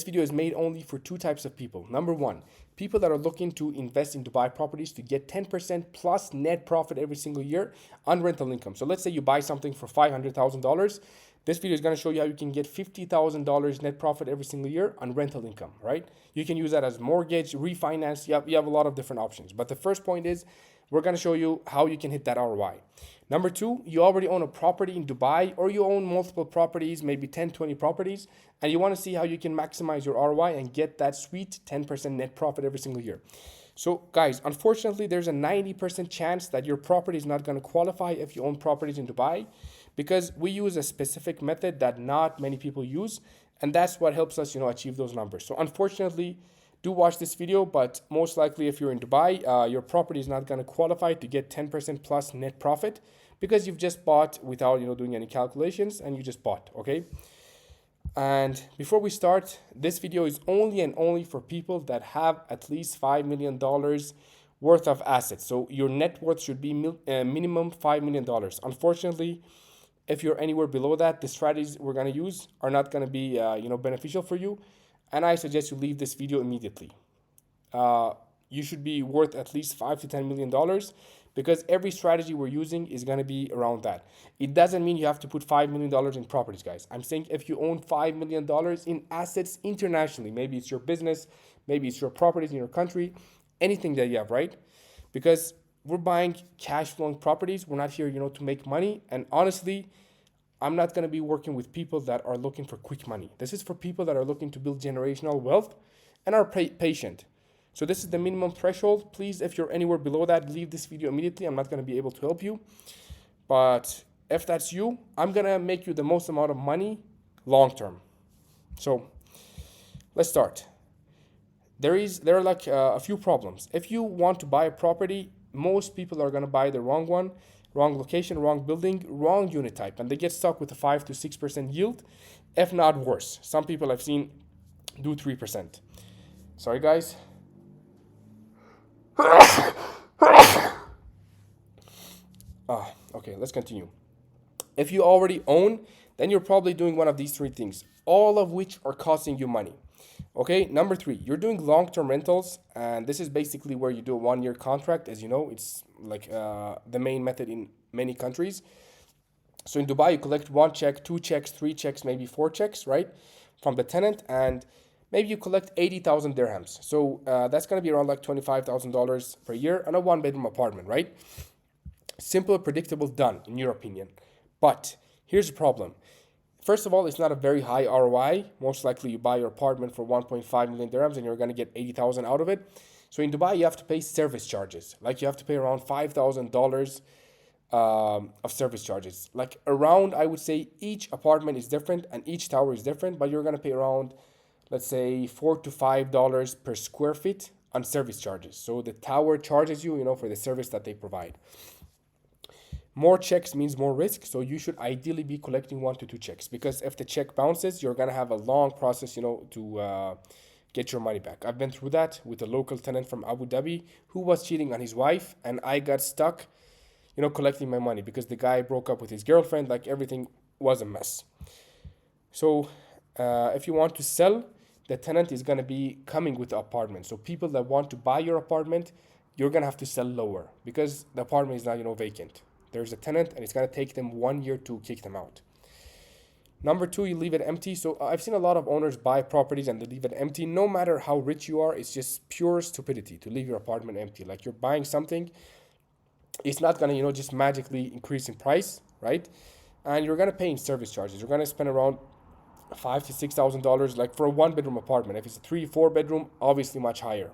This video is made only for two types of people. Number one, people that are looking to invest in Dubai properties to get 10% plus net profit every single year on rental income. So let's say you buy something for $500,000. This video is going to show you how you can get $50,000 net profit every single year on rental income, right? You can use that as mortgage, refinance. You have a lot of different options. But the first point is we're going to show you how you can hit that ROI. Number two, you already own a property in Dubai or you own multiple properties, maybe 10, 20 properties, and you want to see how you can maximize your ROI and get that sweet 10% net profit every single year. So guys, unfortunately, there's a 90% chance that your property is not going to qualify if you own properties in Dubai because we use a specific method that not many people use, and that's what helps us, achieve those numbers. So unfortunately, do watch this video, but most likely if you're in Dubai, your property is not going to qualify to get 10% plus net profit because you've just bought without doing any calculations and you just bought, okay? And before we start, this video is only and only for people that have at least $5 million worth of assets. So your net worth should be minimum $5 million. Unfortunately, if you're anywhere below that, the strategies we're going to use are not going to be beneficial for you. And I suggest you leave this video immediately. You should be worth at least $5 to $10 million because every strategy we're using is going to be around that. It doesn't mean you have to put $5 million in properties, guys. I'm saying if you own $5 million in assets internationally, maybe it's your business, maybe it's your properties in your country, anything that you have, right? Because we're buying cash flowing properties. We're not here, to make money. And honestly, I'm not going to be working with people that are looking for quick money. This is for people that are looking to build generational wealth and are patient. So this is the minimum threshold. Please, if you're anywhere below that, leave this video immediately. I'm not going to be able to help you. But if that's you, I'm going to make you the most amount of money long term. So let's start. There are like a few problems. If you want to buy a property, most people are going to buy the wrong one. Wrong location, wrong building, wrong unit type, and they get stuck with a 5 to 6% yield, if not worse. Some people I've seen do 3%. Sorry, guys. Okay, let's continue. If you already own, then you're probably doing one of these three things, all of which are costing you money. Okay, number three, you're doing long-term rentals, and this is basically where you do a 1-year contract. As you know, it's like the main method in many countries. So in Dubai, you collect 1 check, 2 checks, 3 checks, maybe 4 checks, right, from the tenant, and maybe you collect 80,000 dirhams. So that's going to be around like $25,000 per year on a 1-bedroom apartment, right? Simple, predictable, done, in your opinion. But here's the problem. First of all, it's not a very high ROI. Most likely you buy your apartment for 1.5 million dirhams and you're going to get 80,000 out of it. So in Dubai, you have to pay service charges. Like you have to pay around $5,000 of service charges. Like around, I would say each apartment is different and each tower is different, but you're going to pay around, let's say $4 to $5 per square feet on service charges. So the tower charges you, for the service that they provide. More checks means more risk, so you should ideally be collecting 1 to 2 checks because if the check bounces, you're gonna have a long process, to get your money back. I've been through that with a local tenant from Abu Dhabi who was cheating on his wife, and I got stuck, collecting my money because the guy broke up with his girlfriend. Like everything was a mess. So if you want to sell, the tenant is gonna be coming with the apartment. So people that want to buy your apartment, you're gonna have to sell lower because the apartment is not, vacant. There's a tenant and it's going to take them 1 year to kick them out. Number two, you leave it empty. So I've seen a lot of owners buy properties and they leave it empty. No matter how rich you are, it's just pure stupidity to leave your apartment empty. Like you're buying something, it's not going to, just magically increase in price, right? And you're going to pay in service charges. You're going to spend around $5,000 to $6,000 like for a 1-bedroom apartment. If it's a 3-4 bedroom, obviously much higher.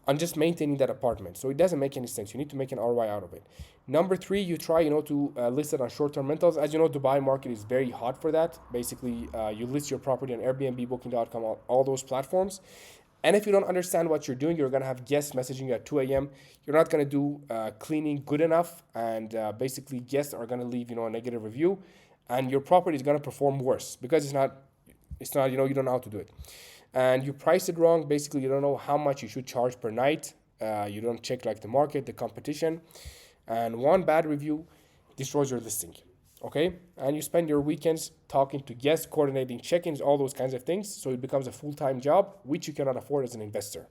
On just maintaining that apartment. So it doesn't make any sense. You need to make an ROI out of it. Number three, you try, to list it on short-term rentals. As you know, Dubai market is very hot for that. Basically, you list your property on Airbnb, Booking.com, all those platforms. And if you don't understand what you're doing, you're going to have guests messaging you at 2 a.m. You're not going to do cleaning good enough. And basically, guests are going to leave, a negative review. And your property is going to perform worse because it's not, you don't know how to do it. And you price it wrong. Basically, you don't know how much you should charge per night. You don't check like the market, the competition. And one bad review destroys your listing. Okay, and you spend your weekends talking to guests, coordinating check-ins, all those kinds of things, so it becomes a full-time job which you cannot afford as an investor.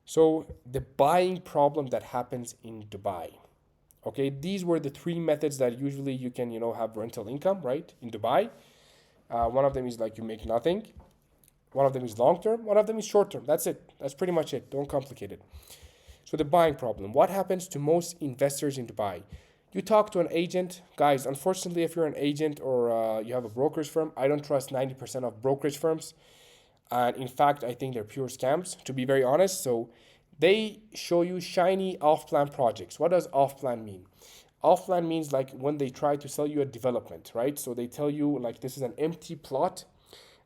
So the buying problem that happens in Dubai. Okay, these were the three methods that usually you can, have rental income, right, in Dubai. One of them is like you make nothing. One of them is long term. One of them is short term. That's it. That's pretty much it. Don't complicate it. So the buying problem. What happens to most investors in Dubai? You talk to an agent, guys. Unfortunately, if you're an agent or you have a brokerage firm, I don't trust 90% of brokerage firms. And in fact, I think they're pure scams, to be very honest. So they show you shiny off plan projects. What does off plan mean? Off plan means like when they try to sell you a development, right? So they tell you like this is an empty plot.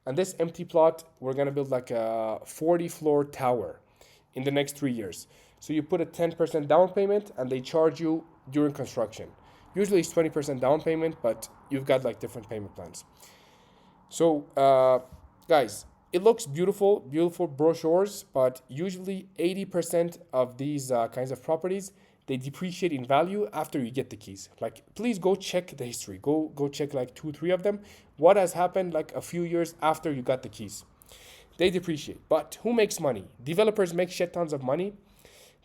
And this empty plot, we're going to build like a 40-floor tower in the next 3 years. So you put a 10% down payment and they charge you during construction. Usually it's 20% down payment, but you've got like different payment plans. So, guys, it looks beautiful, beautiful brochures, but usually 80% of these kinds of properties they depreciate in value after you get the keys. Like, please go check the history. Go check like two, three of them. What has happened like a few years after you got the keys? They depreciate. But who makes money? Developers make shit tons of money.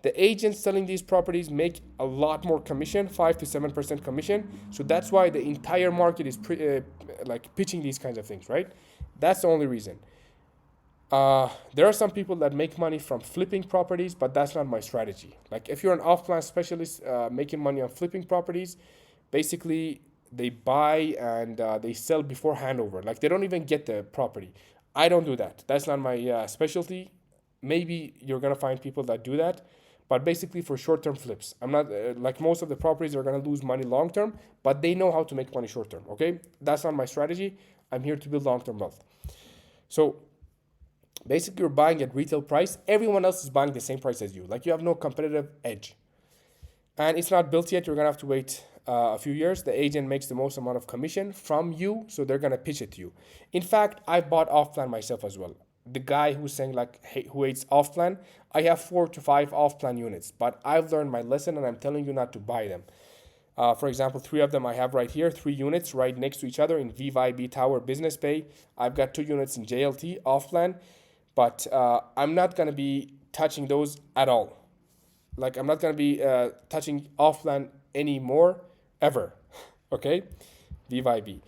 The agents selling these properties make a lot more commission, 5 to 7% commission. So that's why the entire market is like pitching these kinds of things, right? That's the only reason. There are some people that make money from flipping properties, but that's not my strategy. Like if you're an off-plan specialist making money on flipping properties, basically they buy and they sell before handover. Like they don't even get the property. I don't do that. That's not my specialty. Maybe you're gonna find people that do that, but basically for short-term flips. I'm not like most of the properties are gonna lose money long-term, but they know how to make money short-term. Okay, that's not my strategy. I'm here to build long-term wealth. So basically, you're buying at retail price. Everyone else is buying the same price as you. Like you have no competitive edge. And it's not built yet. You're gonna have to wait a few years. The agent makes the most amount of commission from you, so they're gonna pitch it to you. In fact, I bought off plan myself as well. The guy who's saying like who hates off plan, I have 4 to 5 off plan units, but I've learned my lesson and I'm telling you not to buy them. For example, 3 of them I have right here, 3 units right next to each other in VVIB Tower Business Bay. I've got 2 units in JLT off plan, but I'm not gonna be touching those at all. Like I'm not gonna be touching off plan anymore ever. Okay, VVIB.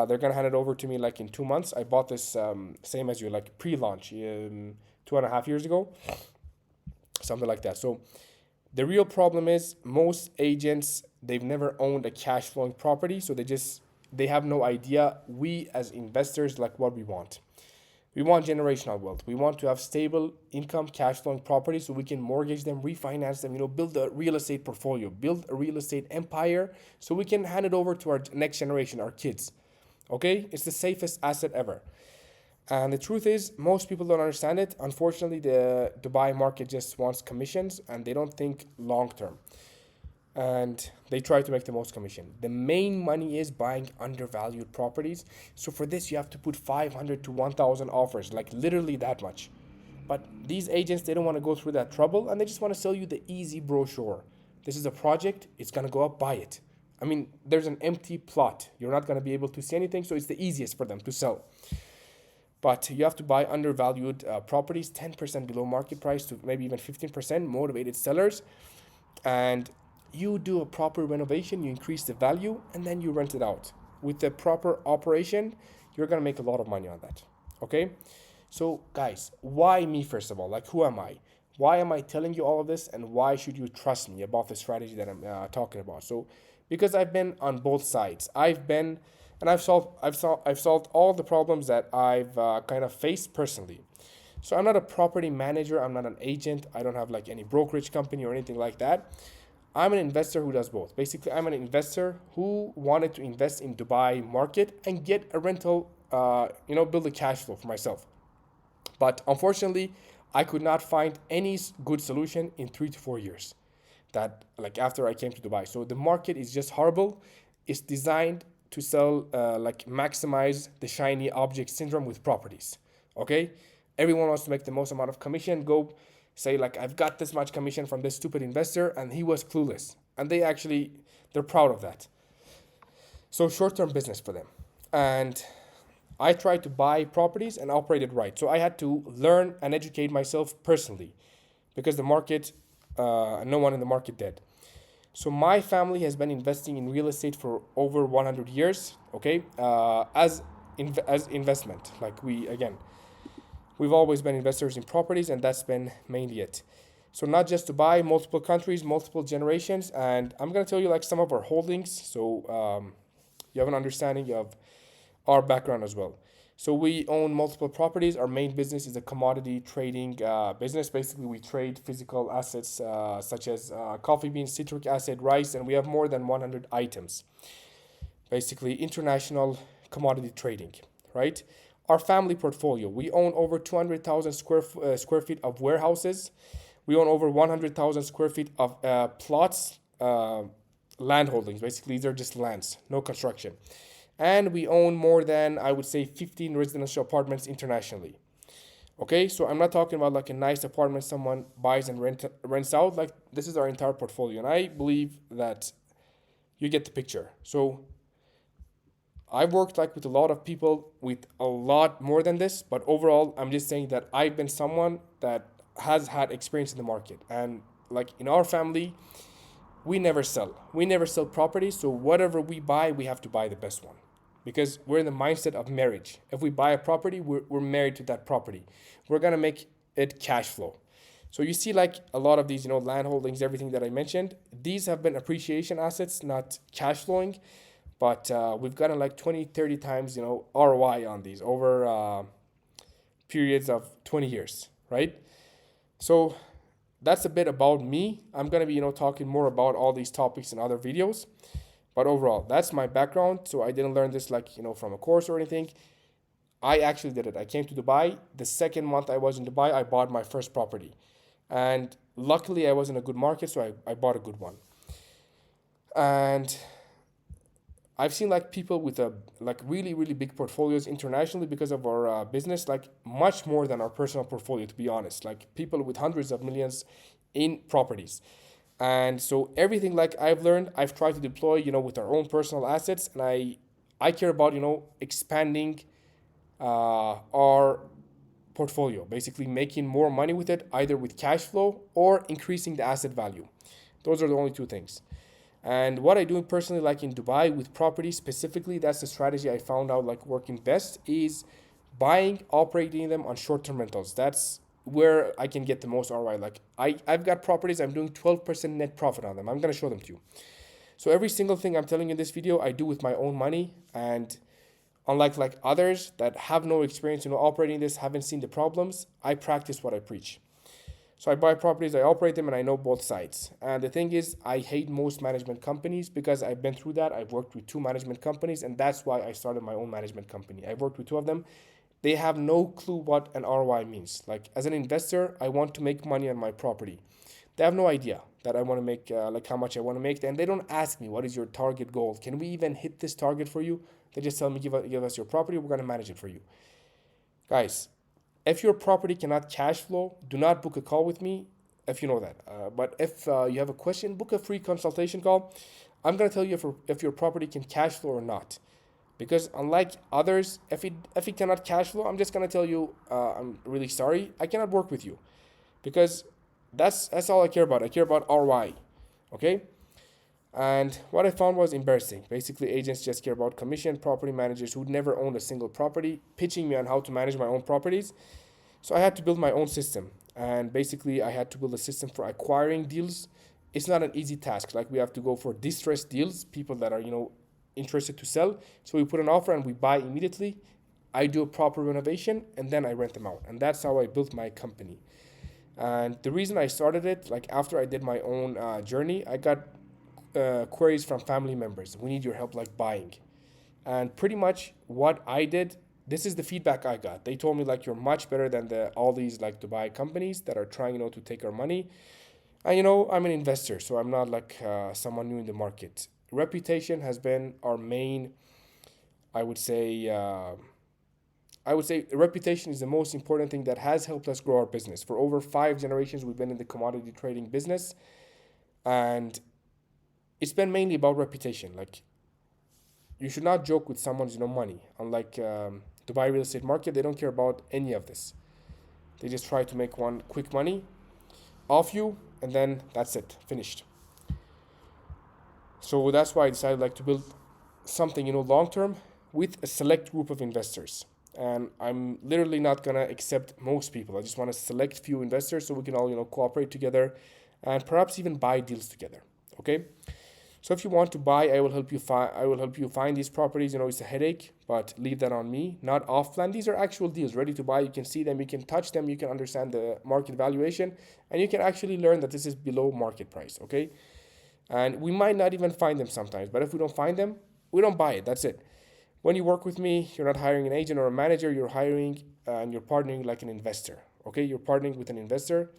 They're gonna hand it over to me like in 2 months. I bought this same as you, like pre-launch 2.5 years ago, something like that. So the real problem is most agents they've never owned a cash flowing property, so they have no idea. We as investors like what we want. We want generational wealth. We want to have stable income, cash flowing properties so we can mortgage them, refinance them, build a real estate portfolio, build a real estate empire so we can hand it over to our next generation, our kids. Okay? It's the safest asset ever. And the truth is, most people don't understand it. Unfortunately, the Dubai market just wants commissions and they don't think long term. And they try to make the most commission. The main money is buying undervalued properties. So for this, you have to put 500 to 1,000 offers, like literally that much. But these agents, they don't want to go through that trouble and they just want to sell you the easy brochure. This is a project, it's going to go up, buy it. I mean, there's an empty plot. You're not going to be able to see anything, so it's the easiest for them to sell. But you have to buy undervalued properties, 10% below market price to maybe even 15%, motivated sellers. And you do a proper renovation, you increase the value, and then you rent it out. With the proper operation, you're gonna make a lot of money on that. Okay? So, guys, why me first of all? Like, who am I? Why am I telling you all of this, and why should you trust me about the strategy that I'm talking about? So, because I've been on both sides. I've solved all the problems that I've kind of faced personally. So I'm not a property manager. I'm not an agent. I don't have like any brokerage company or anything like that. I'm an investor who does both. Basically, I'm an investor who wanted to invest in Dubai market and get a rental, build a cash flow for myself. But unfortunately, I could not find any good solution in 3 to 4 years that like after I came to Dubai. So the market is just horrible. It's designed to sell, like maximize the shiny object syndrome with properties. Okay. Everyone wants to make the most amount of commission. Go say like, I've got this much commission from this stupid investor and he was clueless. And they're proud of that. So short-term business for them. And I tried to buy properties and operate it right. So I had to learn and educate myself personally because the market, no one in the market did. So my family has been investing in real estate for over 100 years. Okay, as investment, like we've always been investors in properties, and that's been mainly it. So not just to buy multiple countries, multiple generations, and I'm gonna tell you like some of our holdings, so you have an understanding of our background as well. So we own multiple properties. Our main business is a commodity trading business. Basically, we trade physical assets such as coffee beans, citric acid, rice, and we have more than 100 items. Basically, international commodity trading, right? Our family portfolio. We own over 200,000 square feet of warehouses. We own over 100,000 square feet of plots, land holdings. Basically, these are just lands, no construction. And we own more than, I would say, 15 residential apartments internationally. Okay, so I'm not talking about like a nice apartment someone buys and rents out. Like this is our entire portfolio, and I believe that you get the picture. So I've worked like with a lot of people with a lot more than this, but overall, I'm just saying that I've been someone that has had experience in the market, and like in our family, we never sell. We never sell properties. So whatever we buy, we have to buy the best one, because we're in the mindset of marriage. If we buy a property, we're married to that property. We're gonna make it cash flow. So you see, like a lot of these, land holdings, everything that I mentioned, these have been appreciation assets, not cash flowing. But we've gotten like 20, 30 times, ROI on these over periods of 20 years, right? So that's a bit about me. I'm gonna be, talking more about all these topics in other videos. But overall, that's my background. So I didn't learn this like, from a course or anything. I actually did it. I came to Dubai. The second month I was in Dubai, I bought my first property. And luckily I was in a good market, so I bought a good one. And I've seen like people with a like really really big portfolios internationally because of our business, like much more than our personal portfolio. To be honest, like people with hundreds of millions in properties, and so everything like I've learned, I've tried to deploy, with our own personal assets, and I care about expanding our portfolio, basically making more money with it, either with cash flow or increasing the asset value. Those are the only two things. And what I do personally, like in Dubai with property specifically, that's the strategy I found out like working best is buying, operating them on short-term rentals. That's where I can get the most ROI. Like I've got properties, I'm doing 12% net profit on them. I'm gonna show them to you. So every single thing I'm telling you in this video, I do with my own money. And unlike like others that have no experience, operating this, haven't seen the problems, I practice what I preach. So I buy properties, I operate them, and I know both sides. And the thing is, I hate most management companies because I've been through that. I've worked with two management companies, and that's why I started my own management company. I've worked with two of them. They have no clue what an ROI means. Like as an investor, I want to make money on my property. They have no idea that I want to make, like how much I want to make. And they don't ask me, what is your target goal? Can we even hit this target for you? They just tell me, give us your property, we're going to manage it for you. Guys, if your property cannot cash flow, do not book a call with me if you know that. But if you have a question, book a free consultation call. I'm going to tell you if your property can cash flow or not. Because unlike others, if it cannot cash flow, I'm just going to tell you, I'm really sorry, I cannot work with you. Because that's all I care about. I care about ROI. Okay? And what I found was embarrassing. Basically, agents just care about commission, property managers who'd never owned a single property, pitching me on how to manage my own properties. So I had to build my own system. And basically, I had to build a system for acquiring deals. It's not an easy task. Like we have to go for distressed deals, people that are, interested to sell. So we put an offer and we buy immediately. I do a proper renovation and then I rent them out. And that's how I built my company. And the reason I started it, like after I did my own journey, I got queries from family members. We need your help, like buying. And pretty much what I did, this is the feedback I got. They told me like you're much better than all these like Dubai companies that are trying, to take our money. And I'm an investor, so I'm not like someone new in the market. Reputation has been our main, I would say. I would say reputation is the most important thing that has helped us grow our business. For over 5 generations, we've been in the commodity trading business, and it's been mainly about reputation. Like you should not joke with someone's money. Unlike Dubai real estate market, they don't care about any of this. They just try to make one quick money off you, and then that's it, finished. So that's why I decided like to build something long term with a select group of investors. And I'm literally not gonna accept most people. I just want to select few investors so we can all cooperate together, and perhaps even buy deals together. Okay. So if you want to buy, I will help you find. I will help you find these properties. It's a headache, but leave that on me. Not off plan. These are actual deals, ready to buy. You can see them, you can touch them, you can understand the market valuation, and you can actually learn that this is below market price. Okay, and we might not even find them sometimes. But if we don't find them, we don't buy it. That's it. When you work with me, you're not hiring an agent or a manager. You're hiring and you're partnering like an investor. Okay, you're partnering with an investor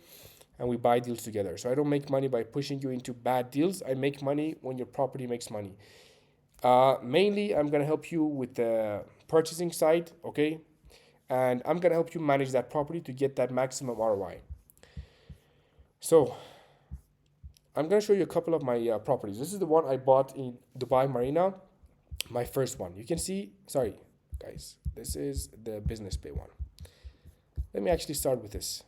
and we buy deals together. So I don't make money by pushing you into bad deals. I make money when your property makes money. Mainly, I'm gonna help you with the purchasing side, okay? And I'm gonna help you manage that property to get that maximum ROI. So I'm gonna show you a couple of my properties. This is the one I bought in Dubai Marina, my first one. You can see, sorry, guys, this is the business bay one. Let me actually start with this.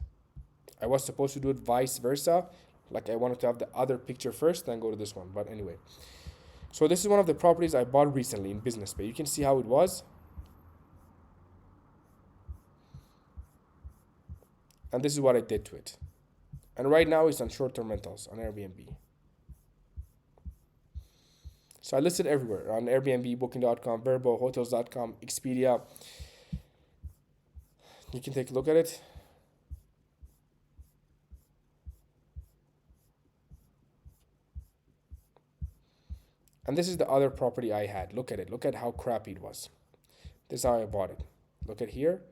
I was supposed to do it vice versa. Like I wanted to have the other picture first, then go to this one. But anyway. So this is one of the properties I bought recently in Business Bay. You can see how it was. And this is what I did to it. And right now it's on short-term rentals on Airbnb. So I listed everywhere on Airbnb, Booking.com, Verbo, Hotels.com, Expedia. You can take a look at it. And this is the other property I had. Look at it. Look at how crappy it was. This is how I bought it. Look at here.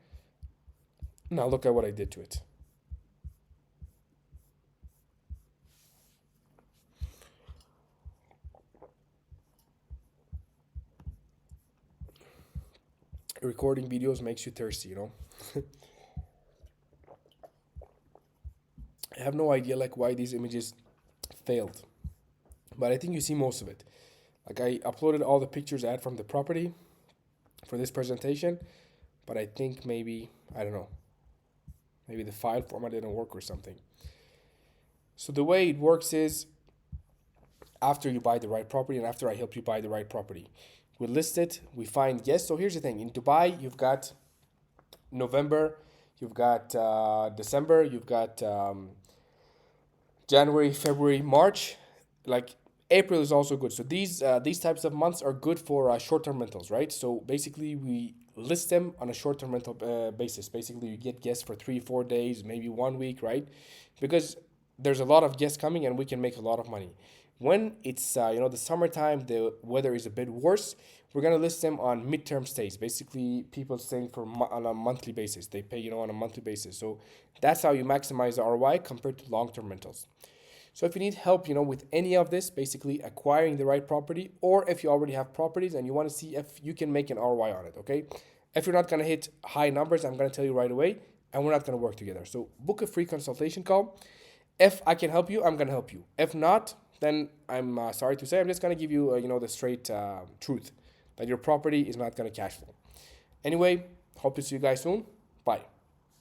Now look at what I did to it. Recording videos makes you thirsty. I have no idea like why these images failed. But I think you see most of it. Like I uploaded all the pictures I had from the property for this presentation, but I think maybe, I don't know, maybe the file format didn't work or something. So the way it works is after you buy the right property and after I help you buy the right property, we list it, we find guests. So here's the thing. In Dubai, you've got November, you've got December, you've got January, February, March. Like April is also good. So these types of months are good for short-term rentals, right? So basically, we list them on a short-term rental basis. Basically, you get guests for 3-4 days, maybe 1 week, right? Because there's a lot of guests coming, and we can make a lot of money. When it's the summertime, the weather is a bit worse. We're gonna list them on midterm stays. Basically, people staying on a monthly basis. They pay on a monthly basis. So that's how you maximize the ROI compared to long-term rentals. So if you need help, with any of this, basically acquiring the right property, or if you already have properties and you want to see if you can make an ROI on it, okay? If you're not going to hit high numbers, I'm going to tell you right away, and we're not going to work together. So book a free consultation call. If I can help you, I'm going to help you. If not, then I'm sorry to say, I'm just going to give you, the straight truth that your property is not going to cash flow. Anyway, hope to see you guys soon.